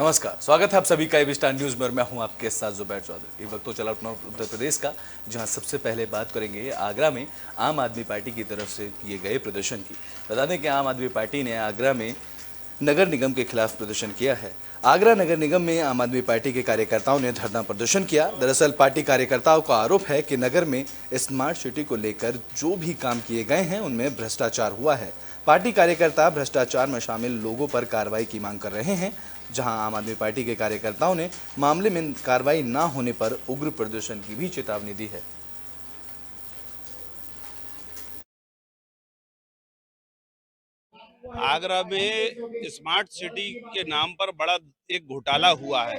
नमस्कार, स्वागत है आप सभी का एबी स्टार न्यूज में और मैं हूं आपके साथ जुबैर चौधरी। इस वक्त तो चला अपना उत्तर प्रदेश का, जहां सबसे पहले बात करेंगे आगरा में आम आदमी पार्टी की तरफ से किए गए प्रदर्शन की। बता दें कि आम आदमी पार्टी ने आगरा में नगर निगम के खिलाफ प्रदर्शन किया है। आगरा नगर निगम में आम आदमी पार्टी के कार्यकर्ताओं ने धरना प्रदर्शन किया। दरअसल पार्टी कार्यकर्ताओं का आरोप है कि नगर में स्मार्ट सिटी को लेकर जो भी काम किए गए हैं उनमें भ्रष्टाचार हुआ है। पार्टी कार्यकर्ता भ्रष्टाचार में शामिल लोगों पर कार्रवाई की मांग कर रहे हैं। जहां आम आदमी पार्टी के कार्यकर्ताओं ने मामले में कार्रवाई न होने पर उग्र प्रदर्शन की भी चेतावनी दी है। आगरा में स्मार्ट सिटी के नाम पर बड़ा एक घोटाला हुआ है।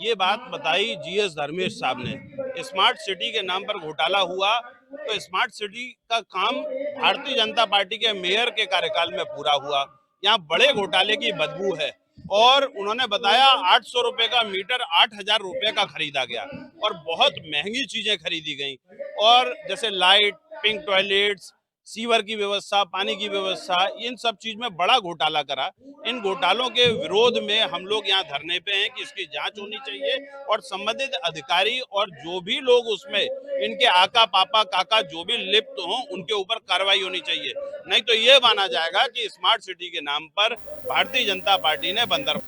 ये बात बताई जीएस धर्मेश साहब ने। स्मार्ट सिटी के नाम पर घोटाला हुआ तो स्मार्ट सिटी का काम भारतीय जनता पार्टी के मेयर के कार्यकाल में पूरा हुआ। यहाँ बड़े घोटाले की बदबू है और उन्होंने बताया 800 रुपए का मीटर 8,000 रुपए का खरीदा गया और बहुत महंगी चीजें खरीदी गई। और जैसे लाइट, पिंक टॉयलेट्स, सीवर की व्यवस्था, पानी की व्यवस्था, इन सब चीज में बड़ा घोटाला करा। इन घोटालों के विरोध में हम लोग यहाँ धरने पे हैं कि इसकी जांच होनी चाहिए और संबंधित अधिकारी और जो भी लोग उसमें इनके आका पापा काका जो भी लिप्त हों उनके ऊपर कार्रवाई होनी चाहिए। नहीं तो ये माना जाएगा कि स्मार्ट सिटी के नाम पर भारतीय जनता पार्टी ने बंदर।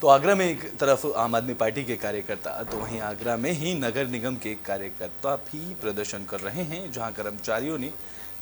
तो आगरा में एक तरफ आम आदमी पार्टी के कार्यकर्ता, तो वहीं आगरा में ही नगर निगम के कार्यकर्ता भी प्रदर्शन कर रहे हैं, जहां कर्मचारियों ने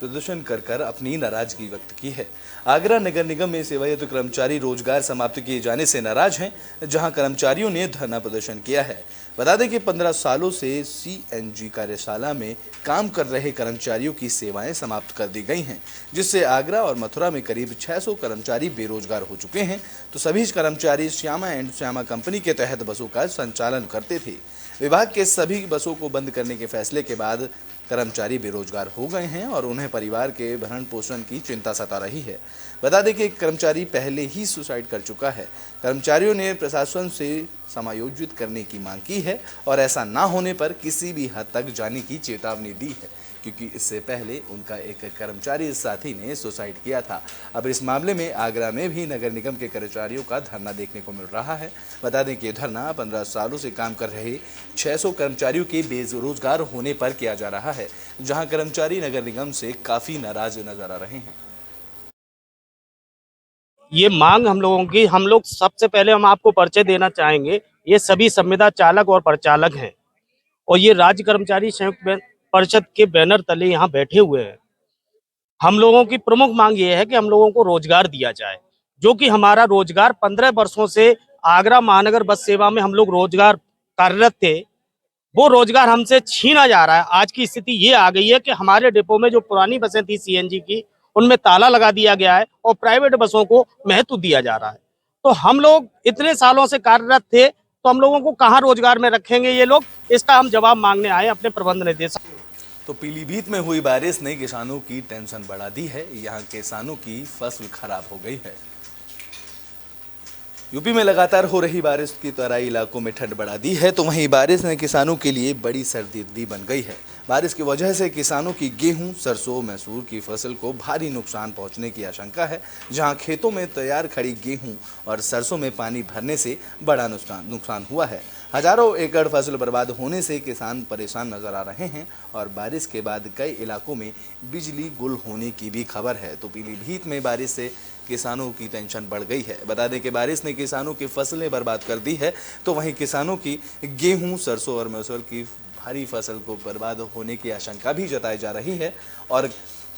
प्रदर्शन कर अपनी नाराजगी व्यक्त की है। आगरा नगर निगम में सेवारत कर्मचारी रोजगार समाप्त किए जाने से नाराज हैं, जहां कर्मचारियों ने धरना प्रदर्शन किया है। बता दें कि 15 सालों से सीएनजी कार्यशाला में काम कर रहे कर्मचारियों की सेवाएं समाप्त कर दी गई हैं, जिससे आगरा और मथुरा में करीब 600 कर्मचारी बेरोजगार हो चुके हैं। तो सभी कर्मचारी श्यामा एंड श्यामा कंपनी के तहत बसों का संचालन करते थे। विभाग के सभी बसों को बंद करने के फैसले के बाद कर्मचारी बेरोजगार हो गए हैं और उन्हें परिवार के भरण पोषण की चिंता सता रही है। बता दें कि एक कर्मचारी पहले ही सुसाइड कर चुका है। कर्मचारियों ने प्रशासन से समायोजित करने की मांग की है और ऐसा ना होने पर किसी भी हद तक जाने की चेतावनी दी है, क्योंकि इससे पहले उनका एक कर्मचारी साथी ने सुसाइड किया था। अब इस मामले में आगरा में भी नगर निगम के कर्मचारियों का धरना देखने को मिल रहा है। बता दें कि ये धरना 15 सालों से काम कर रहे 600 कर्मचारियों के बेरोजगार होने पर किया जा रहा है, जहां कर्मचारी नगर निगम से काफी नाराज नजर आ रहे हैं। ये मांग हम लोग सबसे पहले हम आपको परिचय देना चाहेंगे। ये सभी संविदा चालक और परिचालक हैं और ये राज्य कर्मचारी संयुक्त परिषद के बैनर तले यहाँ बैठे हुए हैं। हम लोगों की प्रमुख मांग ये है कि हम लोगों को रोजगार दिया जाए, जो कि हमारा रोजगार 15 वर्षों से आगरा महानगर बस सेवा में हम लोग रोजगार कार्यरत थे, वो रोजगार हमसे छीना जा रहा है। आज की स्थिति ये आ गई है कि हमारे डिपो में जो पुरानी बसें थी सीएनजी की, उनमें ताला लगा दिया गया है और प्राइवेट बसों को महत्व दिया जा रहा है। तो हम लोग इतने सालों से कार्यरत थे, तो हम लोगों को कहाँ रोजगार में रखेंगे ये लोग? इसका हम जवाब मांगने आए अपने प्रबंध निदेशक। तो पीलीभीत में हुई बारिश ने किसानों की टेंशन बढ़ा दी है। यहाँ किसानों की फसल खराब हो गई है। यूपी में लगातार हो रही बारिश की तराई इलाकों में ठंड बढ़ा दी है, तो वहीं बारिश ने किसानों के लिए बड़ी सर्दी बन गई है। बारिश की वजह से किसानों की गेहूं, सरसों, मैसूर की फसल को भारी नुकसान पहुंचने की आशंका है। जहां खेतों में तैयार खड़ी गेहूं और सरसों में पानी भरने से बड़ा नुकसान हुआ है। हजारों एकड़ फसल बर्बाद होने से किसान परेशान नजर आ रहे हैं और बारिश के बाद कई इलाकों में बिजली गुल होने की भी खबर है। तो पीलीभीत में बारिश से किसानों की टेंशन बढ़ गई है। बता दें कि बारिश ने किसानों की फसलें बर्बाद कर दी है, तो वहीं किसानों की गेहूं, सरसों और मसूर की भारी फसल को बर्बाद होने की आशंका भी जताई जा रही है। और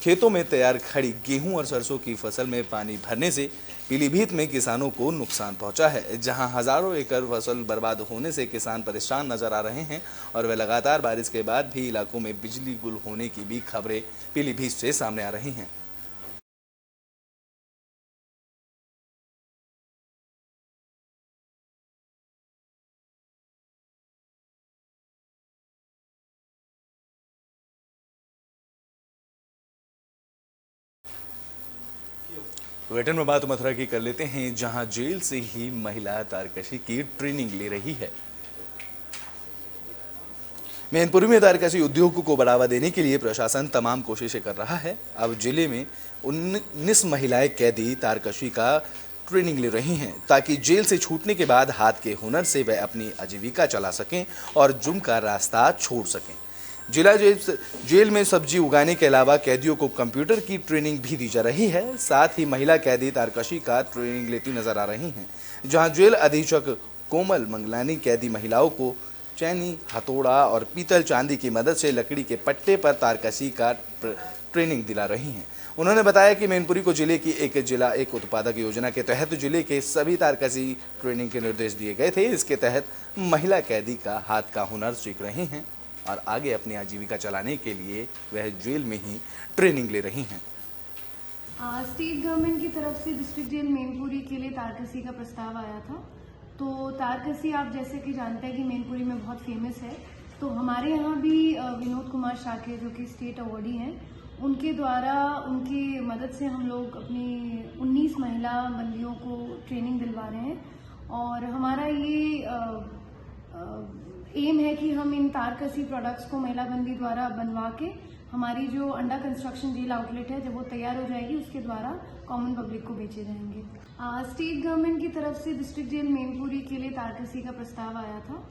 खेतों में तैयार खड़ी गेहूं और सरसों की फसल में पानी भरने से पीलीभीत में किसानों को नुकसान पहुंचा है। जहां हजारों एकड़ फसल बर्बाद होने से किसान परेशान नजर आ रहे हैं और वे लगातार बारिश के बाद भी इलाकों में बिजली गुल होने की भी खबरें पीलीभीत से सामने आ रही हैं। बुलेटिन में बात मथुरा की कर लेते हैं, जहां जेल से ही महिला तारकशी की ट्रेनिंग ले रही है। मैनपुरी में तारकशी उद्योग को बढ़ावा देने के लिए प्रशासन तमाम कोशिशें कर रहा है। अब जिले में 19 महिलाएं कैदी तारकशी का ट्रेनिंग ले रही हैं ताकि जेल से छूटने के बाद हाथ के हुनर से वह अपनी आजीविका चला सकें और जुर्म का रास्ता छोड़ सकें। जिला जेल में सब्जी उगाने के अलावा कैदियों को कंप्यूटर की ट्रेनिंग भी दी जा रही है। साथ ही महिला कैदी तारकशी का ट्रेनिंग लेती नजर आ रही हैं, जहां जेल अधीक्षक कोमल मंगलानी कैदी महिलाओं को चैनी, हथौड़ा और पीतल चांदी की मदद से लकड़ी के पट्टे पर तारकशी का ट्रेनिंग दिला रही हैं। उन्होंने बताया कि मैनपुरी को जिले की एक उत्पादक योजना के तहत जिले के सभी तारकशी ट्रेनिंग के निर्देश दिए गए थे। इसके तहत महिला कैदी का हाथ का हुनर सीख रही हैं और आगे अपनी आजीविका चलाने के लिए वह जेल में ही ट्रेनिंग ले रही हैं। स्टेट गवर्नमेंट की तरफ से डिस्ट्रिक्ट जेल मैनपुरी के लिए तारकशी का प्रस्ताव आया था। तो तारकशी आप जैसे कि जानते हैं कि मैनपुरी में बहुत फेमस है। तो हमारे यहाँ भी विनोद कुमार शाके जो कि स्टेट अवार्डी हैं, उनके द्वारा उनकी मदद से हम लोग अपनी 19 महिला बंदियों को ट्रेनिंग दिलवा रहे हैं। और हमारा ये एम है कि हम इन तारकशी प्रोडक्ट्स को महिला बंदी द्वारा बनवा के हमारी जो अंडर कंस्ट्रक्शन जेल आउटलेट है, जब वो तैयार हो जाएगी उसके द्वारा कॉमन पब्लिक को बेचे जाएंगे। स्टेट गवर्नमेंट की तरफ से डिस्ट्रिक्ट जेल मैनपुरी के लिए तारकशी का प्रस्ताव आया था।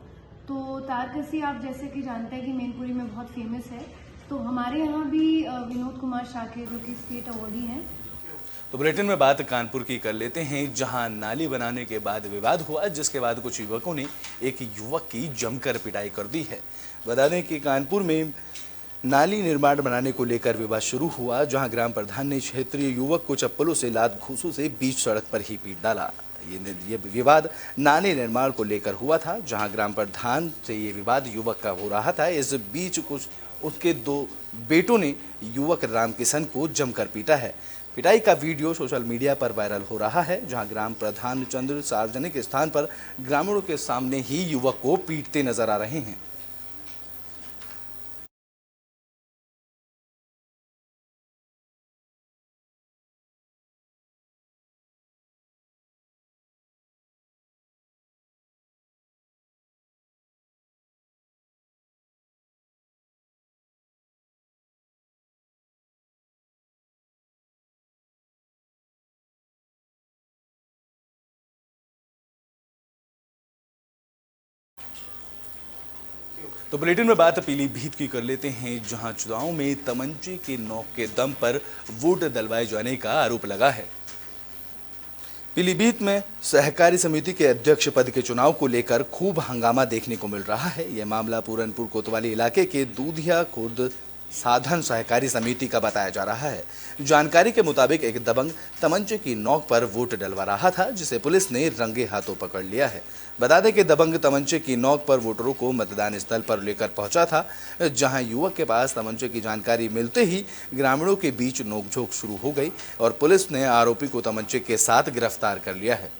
तो तारकशी आप जैसे कि जानते हैं कि मैनपुरी में बहुत फेमस है। तो हमारे यहाँ भी विनोद कुमार शाके जो कि स्टेट अवार्डी हैं। तो बुलेटिन में बात कानपुर की कर लेते हैं, जहां नाली बनाने के बाद विवाद हुआ, जिसके बाद कुछ युवकों ने एक युवक की जमकर पिटाई कर दी है। बता दें कि कानपुर में नाली निर्माण बनाने को लेकर विवाद शुरू हुआ, जहां ग्राम प्रधान ने क्षेत्रीय युवक को चप्पलों से लात घूंसों से बीच सड़क पर ही पीट डाला। ये विवाद नाली निर्माण को लेकर हुआ था, जहां ग्राम प्रधान से ये विवाद युवक का हो रहा था। इस बीच कुछ उसके 2 बेटों ने युवक रामकिशन को जमकर पीटा है। पिटाई का वीडियो सोशल मीडिया पर वायरल हो रहा है, जहां ग्राम प्रधान चंद्र सार्वजनिक स्थान पर ग्रामीणों के सामने ही युवक को पीटते नजर आ रहे हैं। तो बुलेटिन में बात पीलीभीत की कर लेते हैं, जहां चुनाव में तमंचे के नोक के दम पर वोट डलवाए जाने का आरोप लगा है। पीलीभीत में सहकारी समिति के अध्यक्ष पद के चुनाव को लेकर खूब हंगामा देखने को मिल रहा है। यह मामला पूरनपुर कोतवाली इलाके के दूधिया खुर्द साधन सहकारी समिति का बताया जा रहा है। जानकारी के मुताबिक एक दबंग तमंचे की नोक पर वोट डलवा रहा था, जिसे पुलिस ने रंगे हाथों पकड़ लिया है। बता दें कि दबंग तमंचे की नोक पर वोटरों को मतदान स्थल पर लेकर पहुंचा था, जहां युवक के पास तमंचे की जानकारी मिलते ही ग्रामीणों के बीच नोकझोंक शुरू हो गई और पुलिस ने आरोपी को तमंचे के साथ गिरफ्तार कर लिया है।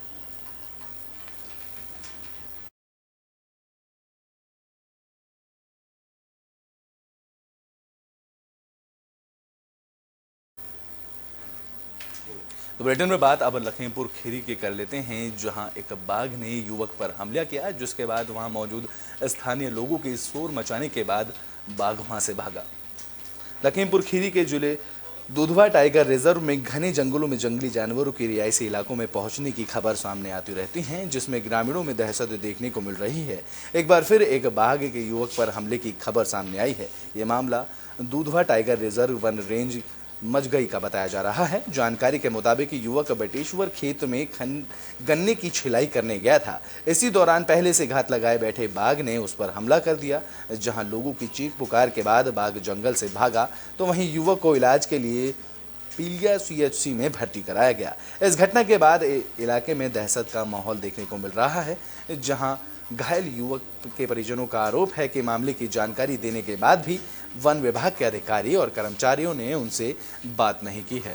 तो बुलेटिन में बात अब लखीमपुर खीरी की कर लेते हैं, जहां एक बाघ ने युवक पर हमला किया, जिसके बाद वहां मौजूद स्थानीय लोगों के शोर मचाने के बाद बाघ वहां से भागा। लखीमपुर खीरी के जिले दुधवा टाइगर रिजर्व में घने जंगलों में जंगली जानवरों के रिहायशी इलाकों में पहुंचने की खबर सामने आती रहती हैं, जिसमें ग्रामीणों में दहशत देखने को मिल रही है। एक बार फिर एक बाघ के युवक पर हमले की खबर सामने आई है। ये मामला दुधवा टाइगर रिजर्व वन रेंज मजगई का बताया जा रहा है। जानकारी के मुताबिक युवक बेटेश्वर खेत में गन्ने की छिलाई करने गया था। इसी दौरान पहले से घात लगाए बैठे बाघ ने उस पर हमला कर दिया। जहां लोगों की चीख पुकार के बाद बाघ जंगल से भागा, तो वहीं युवक को इलाज के लिए पीलिया CHC में भर्ती कराया गया। इस घटना के बाद इलाके में दहशत का माहौल देखने को मिल रहा है, जहां घायल युवक के परिजनों का आरोप है कि मामले की जानकारी देने के बाद भी वन विभाग के अधिकारी और कर्मचारियों ने उनसे बात नहीं की है।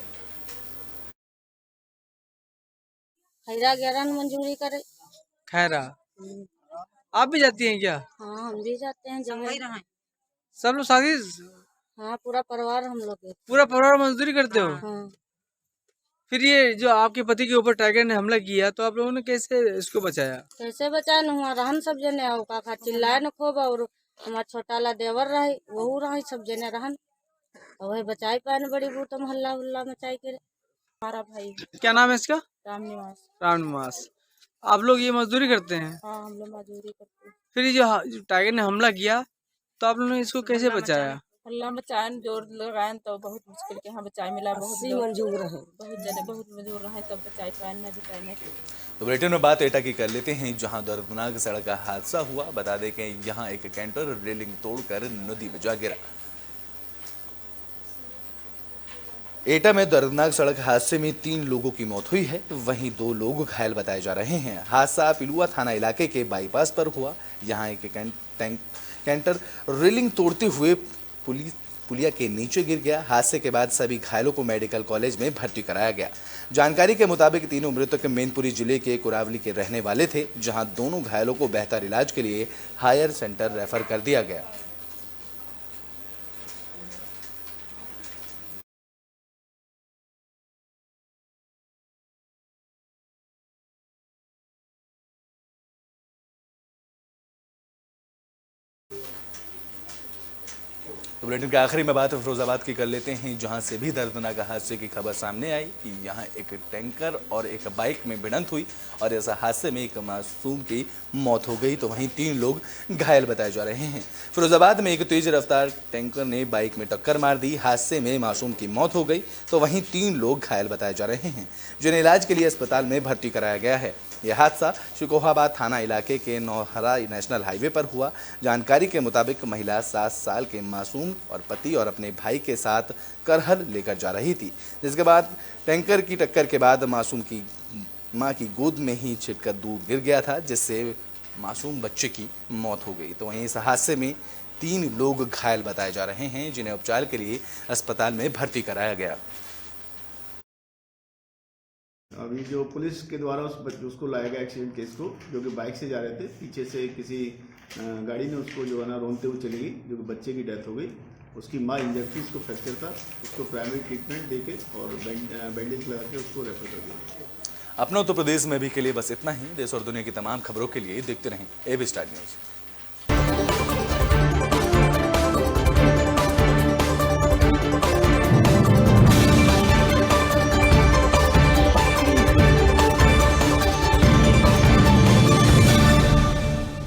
खैरा गिरन मंजूरी करे। खैरा आप भी जाती हैं क्या? हाँ, हम भी जाते हैं जगह। सब लोग शादी हाँ, पूरा परिवार हम लोग है। पूरा परिवार मजदूरी करते हो? हाँ। फिर ये जो आपके पति के ऊपर टाइगर ने हमला किया, तो आप लोगों ने कैसे इसको बचाया? कैसे बचाए न हुआ रहन सब जने आओ काका चिल्लाए न खूब और हमार छोटा ला देवर रहे वहू रहे सब जने रहन और वही बचाई पाए न बड़ी बूत हम हल्ला हुल्ला मचाई के हमारा भाई। क्या नाम है इसका? राम निवास। राम निवास। आप लोग ये मजदूरी करते हैं? हाँ, हम लोग मजदूरी करते हैं। फिर ये जो टाइगर ने हमला किया तो आप लोगों ने इसको कैसे बचाया? अल्लाह बचाए, जोर लगाए तो बहुत मुश्किल के यहाँ बचाए मिला। बहुत लोग मंजूर रहे, बहुत जने बहुत मंजूर रहे तब बचाए पाए, न बचाए नहीं। तो बुलेटिन में बात एटा की कर लेते हैं, जहां दर्दनाक सड़क हादसा हुआ। बता दें कि यहां एक कैंटर रेलिंग तोड़कर नदी में जा गिरा। एटा में दर्दनाक सड़क हादसे में 3 लोगों की मौत हुई है, वहीं 2 लोग घायल बताए जा रहे हैं। हादसा पिलुआ थाना इलाके के बाईपास पर हुआ। यहां एक कैंटर रेलिंग तोड़ते हुए पुलिया के नीचे गिर गया। हादसे के बाद सभी घायलों को मेडिकल कॉलेज में भर्ती कराया गया। जानकारी के मुताबिक तीनों मृतक मैनपुरी जिले के कुरावली के रहने वाले थे, जहां दोनों घायलों को बेहतर इलाज के लिए हायर सेंटर रेफर कर दिया गया। तो बुलेटिन के आखिरी में बात फिरोजाबाद की कर लेते हैं, जहां से भी दर्दनाक हादसे की खबर सामने आई कि यहां एक टैंकर और एक बाइक में भिड़ंत हुई और इस हादसे में एक मासूम की मौत हो गई, तो वहीं 3 लोग घायल बताए जा रहे हैं। फिरोजाबाद में एक तेज रफ्तार टैंकर ने बाइक में टक्कर मार दी। हादसे में मासूम की मौत हो गई, तो वहीं 3 लोग घायल बताए जा रहे हैं, जिन्हें इलाज के लिए अस्पताल में भर्ती कराया गया है। यह हादसा शिकोहाबाद थाना इलाके के नौहरा नेशनल हाईवे पर हुआ। जानकारी के मुताबिक महिला 7 साल के मासूम और पति और अपने भाई के साथ करहल लेकर जा रही थी, जिसके बाद टैंकर की टक्कर के बाद मासूम की मां की गोद में ही छिटकर दूर गिर गया था, जिससे मासूम बच्चे की मौत हो गई। तो वहीं इस हादसे में 3 लोग घायल बताए जा रहे हैं, जिन्हें उपचार के लिए अस्पताल में भर्ती कराया गया। अभी जो पुलिस के द्वारा उसको लाया गया एक्सीडेंट केस को, जो कि बाइक से जा रहे थे, पीछे से किसी गाड़ी ने उसको जो है ना रोनते हुए चली गई, जो कि बच्चे की डेथ हो गई। उसकी माँ इंजर्ड थी, उसको फ्रैक्चर था, उसको प्राइमरी ट्रीटमेंट देके और बैंडेज लगा के उसको रेफर कर दिया। अपना उत्तर प्रदेश में भी के लिए बस इतना ही। देश और दुनिया की तमाम खबरों के लिए देखते रहें एबी स्टार न्यूज़।